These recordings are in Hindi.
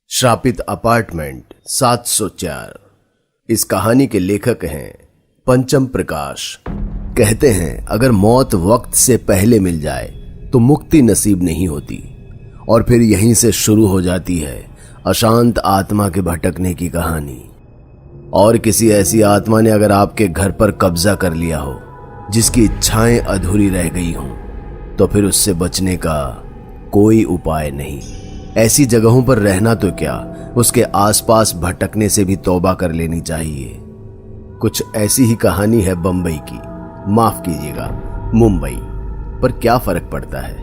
श्रापित अपार्टमेंट 704। इस कहानी के लेखक हैं पंचम प्रकाश। कहते हैं अगर मौत वक्त से पहले मिल जाए तो मुक्ति नसीब नहीं होती, और फिर यहीं से शुरू हो जाती है अशांत आत्मा के भटकने की कहानी। और किसी ऐसी आत्मा ने अगर आपके घर पर कब्जा कर लिया हो, जिसकी इच्छाएं अधूरी रह गई हों, तो फिर उससे बचने का कोई उपाय नहीं। ऐसी जगहों पर रहना तो क्या, उसके आसपास भटकने से भी तौबा कर लेनी चाहिए। कुछ ऐसी ही कहानी है बंबई की, माफ कीजिएगा मुंबई। पर क्या फर्क पड़ता है,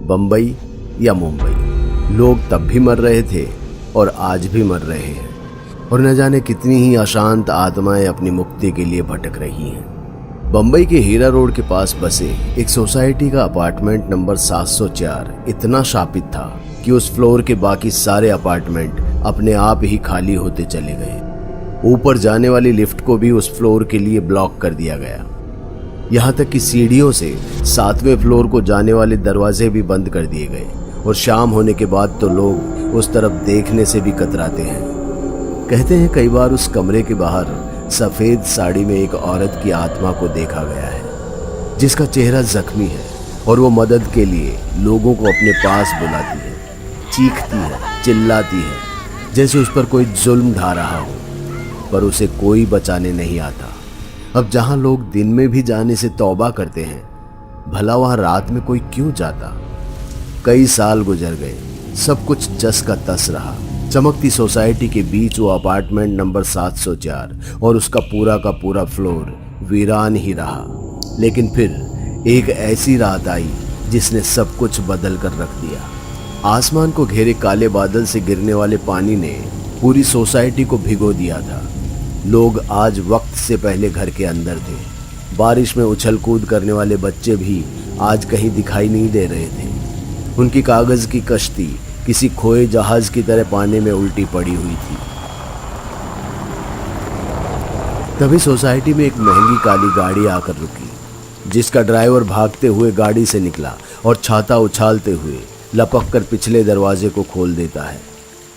बंबई या मुंबई? लोग तब भी मर रहे थे और आज भी मर रहे हैं, और न जाने कितनी ही अशांत आत्माएं अपनी मुक्ति के लिए भटक रही हैं। बंबई के हीरा रोड के पास बसे एक सोसाइटी का अपार्टमेंट नंबर 704 इतना शापित था कि उस फ्लोर के बाकी सारे अपार्टमेंट अपने आप ही खाली होते चले गए। ऊपर जाने वाली लिफ्ट को भी उस फ्लोर के लिए ब्लॉक कर दिया गया। यहां तक कि सीढ़ियों से 7वें फ्लोर को जाने वाले दरवाजे भी बंद कर दिए गए, और शाम होने के बाद तो लोग उस तरफ देखने से भी कतराते हैं। कहते हैं कई बार उस कमरे के बाहर सफेद साड़ी में एक औरत की आत्मा को देखा गया है, जिसका चेहरा जख्मी है और वो मदद के लिए लोगों को अपने पास बुलाती है, चीखती है, चिल्लाती है, जैसे उस पर कोई जुल्म ढा रहा हो, पर उसे कोई बचाने नहीं आता। अब जहां लोग दिन में भी जाने से तौबा करते हैं, भला वहां रात में कोई क्यों जाता? कई साल गुजर गए, सब कुछ जस का तस रहा। चमकती सोसाइटी के बीच वो अपार्टमेंट नंबर 704 और उसका पूरा का पूरा फ्लोर वीरान ही रहा। लेकिन फिर एक ऐसी रात आई जिसने सब कुछ बदल कर रख दिया। आसमान को घेरे काले बादल से गिरने वाले पानी ने पूरी सोसाइटी को भिगो दिया था। लोग आज वक्त से पहले घर के अंदर थे। बारिश में उछल कूद करने वाले बच्चे भी आज कहीं दिखाई नहीं दे रहे थे। उनकी कागज की कश्ती किसी खोए जहाज की तरह पानी में उल्टी पड़ी हुई थी। तभी सोसाइटी में एक महंगी काली गाड़ी आकर रुकी, जिसका ड्राइवर भागते हुए गाड़ी से निकला और छाता उछालते हुए लपक कर पिछले दरवाजे को खोल देता है।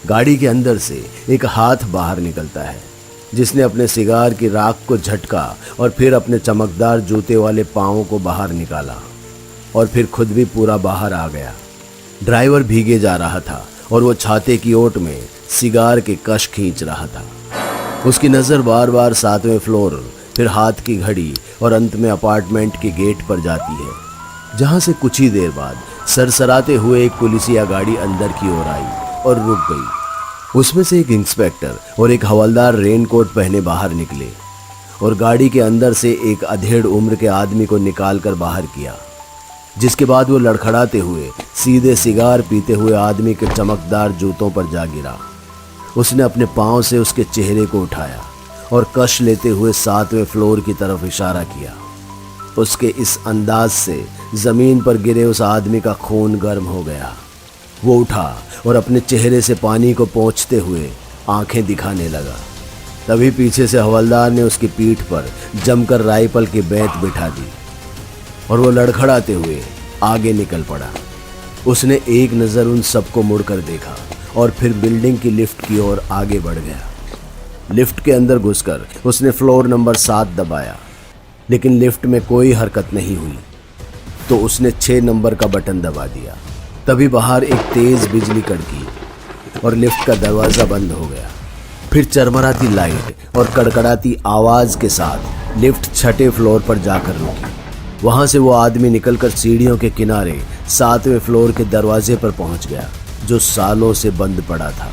गाड़ी के अंदर से एक हाथ बाहर निकलता है, जिसने अपने सिगार की राख को झटका और फिर अपने चमकदार जूते वाले पांवों को बाहर निकाला, और फिर खुद भी पूरा बाहर आ गया। ड्राइवर भीगे जा रहा था और वो छाते की ओट में सिगार के कश खींच रहा था। उसकी नज़र बार बार 7वें फ्लोर, फिर हाथ की घड़ी और अंत में अपार्टमेंट के गेट पर जाती है, जहां से कुछ ही देर बाद सरसराते हुए एक पुलिसिया गाड़ी अंदर की ओर आई और रुक गई। उसमें से एक इंस्पेक्टर और एक हवलदार रेनकोट पहने बाहर निकले और गाड़ी के अंदर से एक अधेड़ उम्र के आदमी को निकाल कर बाहर किया, जिसके बाद वो लड़खड़ाते हुए सीधे सिगार पीते हुए आदमी के चमकदार जूतों पर जा गिरा। उसने अपने पांव से उसके चेहरे को उठाया और कश लेते हुए 7वें फ्लोर की तरफ इशारा किया। उसके इस अंदाज से जमीन पर गिरे उस आदमी का खून गर्म हो गया। वो उठा और अपने चेहरे से पानी को पोंछते हुए आंखें दिखाने लगा। तभी पीछे से हवलदार ने उसकी पीठ पर जमकर राइफल की बेंत बिठा दी और वो लड़खड़ाते हुए आगे निकल पड़ा। उसने एक नज़र उन सबको मुड़कर देखा और फिर बिल्डिंग की लिफ्ट की ओर आगे बढ़ गया। लिफ्ट के अंदर घुसकर उसने फ्लोर नंबर 7 दबाया, लेकिन लिफ्ट में कोई हरकत नहीं हुई। तो उसने 6 नंबर का बटन दबा दिया। तभी बाहर एक तेज बिजली कड़की और लिफ्ट का दरवाज़ा बंद हो गया। फिर चरमराती लाइट और कड़कड़ाती आवाज़ के साथ लिफ्ट 6ठे फ्लोर पर जाकर रुकी। वहां से वो आदमी निकलकर सीढ़ियों के किनारे 7वें फ्लोर के दरवाजे पर पहुंच गया, जो सालों से बंद पड़ा था।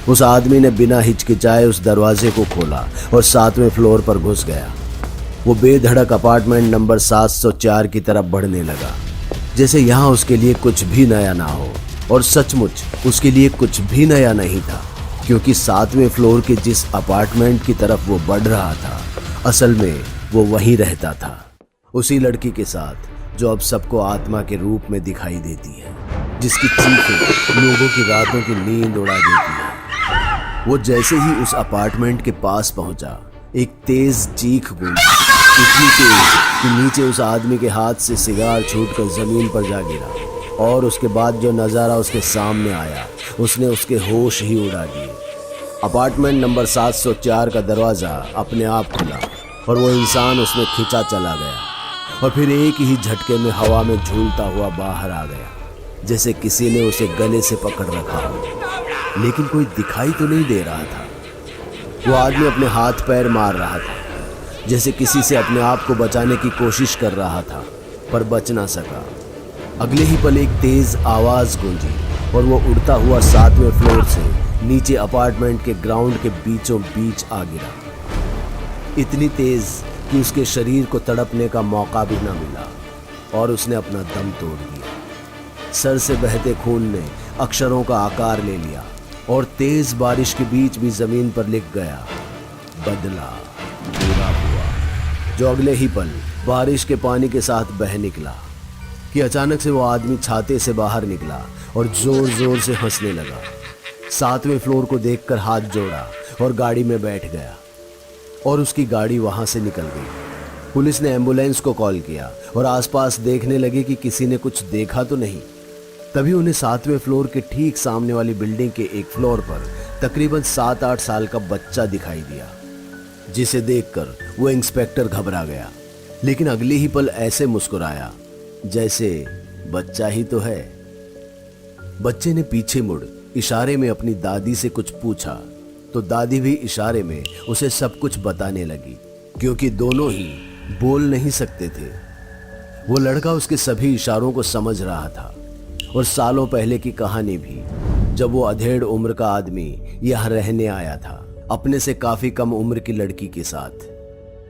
उस आदमी ने बिना हिचकिचाए उस दरवाजे को खोला और 7वें फ्लोर पर घुस गया। वो बेधड़क अपार्टमेंट नंबर 704 की तरफ बढ़ने लगा, जैसे यहाँ उसके लिए कुछ भी नया ना हो। और सचमुच उसके लिए कुछ भी नया नहीं था, क्योंकि 7वें फ्लोर के जिस अपार्टमेंट की तरफ वो बढ़ रहा था, असल में वो वहीं रहता था, उसी लड़की के साथ जो अब सबको आत्मा के रूप में दिखाई देती है, जिसकी चीखें लोगों की रातों की नींद उड़ा देती है। वो जैसे ही उस अपार्टमेंट के पास पहुंचा, एक तेज चीख गूंजी, इतनी तेज कि नीचे उस आदमी के हाथ से सिगार छूटकर जमीन पर जा गिरा। और उसके बाद जो नज़ारा उसके सामने आया उसने उसके होश ही उड़ा दिए। अपार्टमेंट नंबर 704 का दरवाज़ा अपने आप खुला और वो इंसान उसमें खिंचा चला गया और फिर एक ही झटके में हवा में झूलता हुआ बाहर आ गया, जैसे किसी ने उसे गले से पकड़ रखा हो। लेकिन कोई दिखाई तो नहीं दे रहा था। वो आदमी अपने हाथ पैर मार रहा था, जैसे किसी से अपने आप को बचाने की कोशिश कर रहा था, पर बच ना सका। अगले ही पल एक तेज आवाज गूंजी और वो उड़ता हुआ 7वें फ्लोर से नीचे अपार्टमेंट के ग्राउंड के बीचों बीच आ गिरा, इतनी तेज कि उसके शरीर को तड़पने का मौका भी न मिला और उसने अपना दम तोड़ दिया। सर से बहते खून ने अक्षरों का आकार ले लिया और तेज बारिश के बीच भी जमीन पर लिख गया, बदला बुरा हुआ। जो अगले ही पल बारिश के पानी के साथ बह निकला कि अचानक से वो आदमी छाते से बाहर निकला और जोर जोर से हंसने लगा। 7वें फ्लोर को देखकर हाथ जोड़ा और गाड़ी में बैठ गया और उसकी गाड़ी वहां से निकल गई। पुलिस ने एम्बुलेंस को कॉल किया और आसपास देखने लगे कि किसी ने कुछ देखा तो नहीं। तभी उन्हें 7वें फ्लोर के ठीक सामने वाली बिल्डिंग के एक फ्लोर पर तकरीबन 7-8 साल का बच्चा दिखाई दिया, जिसे देखकर वो इंस्पेक्टर घबरा गया, लेकिन अगले ही पल ऐसे मुस्कुराया जैसे बच्चा ही तो है। बच्चे ने पीछे मुड़ इशारे में अपनी दादी से कुछ पूछा तो दादी भी इशारे में उसे सब कुछ बताने लगी, क्योंकि दोनों ही बोल नहीं सकते थे। वो लड़का उसके सभी इशारों को समझ रहा था और सालों पहले की कहानी भी, जब वो अधेड़ उम्र का आदमी यहाँ रहने आया था अपने से काफी कम उम्र की लड़की के साथ।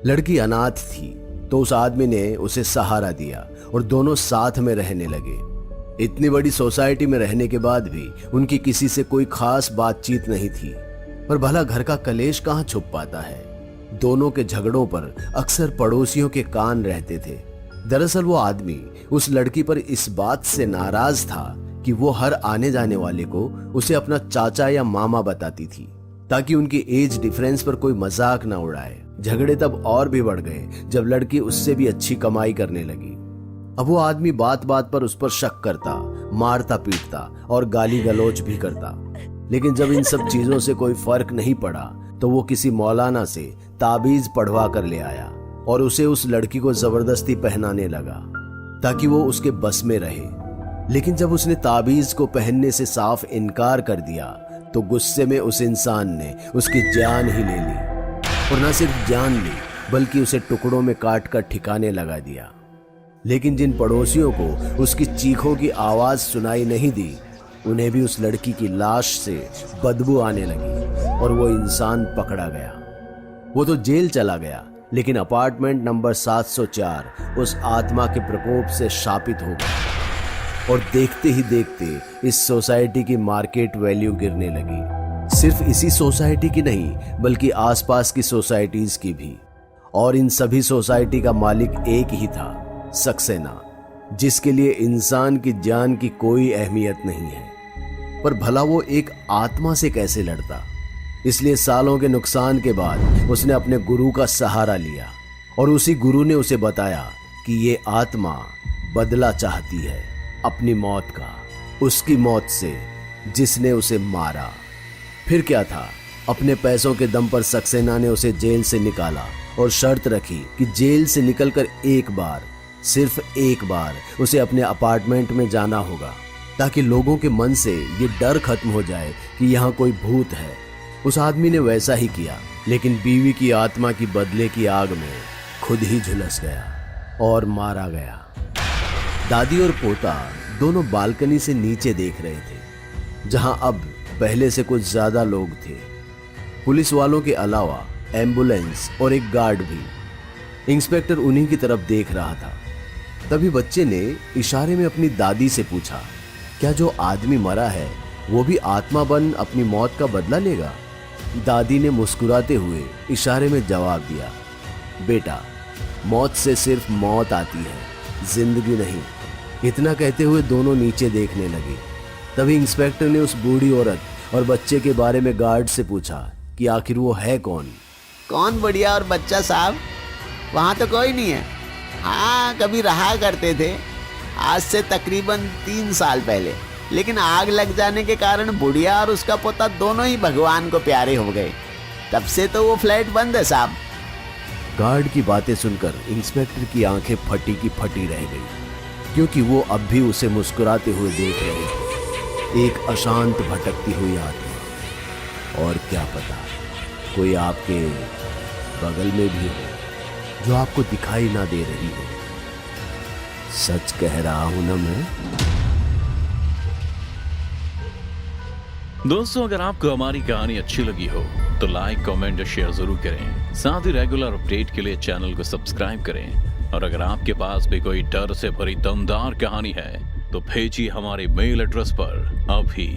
लड़की अनाथ थी तो उस आदमी ने उसे सहारा दिया और दोनों साथ में रहने लगे। इतनी बड़ी सोसाइटी में रहने के बाद भी उनकी किसी से कोई खास बातचीत नहीं थी, पर भला घर का कलेश कहाँ छुप पाता है। दोनों के झगड़ों पर अक्सर पड़ोसियों के कान रहते थे। दरअसल वो आदमी उस लड़की पर इस बात से नाराज था कि वो हर आने जाने वाले को उसे अपना चाचा या मामा बताती थी, ताकि उनकी एज डिफरेंस पर कोई मजाक ना उड़ाए। झगड़े तब और भी बढ़ गए जब लड़की उससे भी अच्छी कमाई करने लगी। अब वो आदमी बात बात पर उस पर शक करता, मारता पीटता और गाली गलौज भी करता। लेकिन जब इन सब चीजों से कोई फर्क नहीं पड़ा तो वो किसी मौलाना से ताबीज पढ़वा कर ले आया और उसे उस लड़की को जबरदस्ती पहनाने लगा ताकि वो उसके बस में रहे। लेकिन जब उसने ताबीज को पहनने से साफ इनकार कर दिया तो गुस्से में उस इंसान ने उसकी जान ही ले ली, और न सिर्फ जान ली बल्कि उसे टुकड़ों में काट कर ठिकाने लगा दिया। लेकिन जिन पड़ोसियों को उसकी चीखों की आवाज सुनाई नहीं दी, उन्हें भी उस लड़की की लाश से बदबू आने लगी और वो इंसान पकड़ा गया। वो तो जेल चला गया, लेकिन अपार्टमेंट नंबर 704 उस आत्मा के प्रकोप से शापित हो गया और देखते ही देखते इस सोसाइटी की मार्केट वैल्यू गिरने लगी। सिर्फ इसी सोसाइटी की नहीं बल्कि आसपास की सोसाइटीज की भी। और इन सभी सोसाइटी का मालिक एक ही था, सक्सेना, जिसके लिए इंसान की जान की कोई अहमियत नहीं है। पर भला वो एक आत्मा से कैसे लड़ता? इसलिए सालों के नुकसान के बाद उसने अपने गुरु का सहारा लिया और उसी गुरु ने उसे बताया कि ये आत्मा बदला चाहती है अपनी मौत का, उसकी मौत से जिसने उसे मारा। फिर क्या था, अपने पैसों के दम पर सक्सेना ने उसे जेल से निकाला और शर्त रखी कि जेल से निकलकर एक बार, सिर्फ एक बार उसे अपने अपार्टमेंट में जाना होगा, ताकि लोगों के मन से ये डर खत्म हो जाए कि यहाँ कोई भूत है। उस आदमी ने वैसा ही किया, लेकिन बीवी की आत्मा की बदले की आग में खुद ही झुलस गया और मारा गया। दादी और पोता दोनों बालकनी से नीचे देख रहे थे, जहां अब पहले से कुछ ज्यादा लोग थे। पुलिस वालों के अलावा एम्बुलेंस और एक गार्ड भी। इंस्पेक्टर उन्हीं की तरफ देख रहा था। तभी बच्चे ने इशारे में अपनी दादी से पूछा, क्या जो आदमी मरा है वो भी आत्मा बन अपनी मौत का बदला लेगा? दादी ने मुस्कुराते हुए इशारे में जवाब दिया, बेटा, मौत से सिर्फ मौत आती है, जिंदगी नहीं। इतना कहते हुए दोनों नीचे देखने लगे। तभी इंस्पेक्टर ने उस बूढ़ी औरत और बच्चे के बारे में गार्ड से पूछा कि आखिर वो है कौन? कौन बढ़िया और बच्चा साहब? वहाँ तो कोई नहीं है। हाँ, कभी रहा करते थे। आज से तकरीबन 3 साल पहले। लेकिन आग लग जाने के कारण बुढ़िया और उसका पोता दोनों ही भगवान को प्यारे हो गए। तब से तो वो फ्लैट बंद है साहब। गार्ड की बातें सुनकर इंस्पेक्टर की आंखें फटी की फटी रह गई, क्योंकि वो अब भी उसे मुस्कुराते हुए देख रहे थे। एक अशांत भटकती हुई आत्मा, और क्या पता कोई आपके बगल में भी हो जो आपको दिखाई ना दे रही हो। सच कह रहा हूं ना मैं? दोस्तों, अगर आपको हमारी कहानी अच्छी लगी हो तो लाइक, कमेंट और शेयर जरूर करें। साथ ही रेगुलर अपडेट के लिए चैनल को सब्सक्राइब करें। और अगर आपके पास भी कोई डर से भरी दमदार कहानी है तो भेजिए हमारे मेल एड्रेस पर अभी।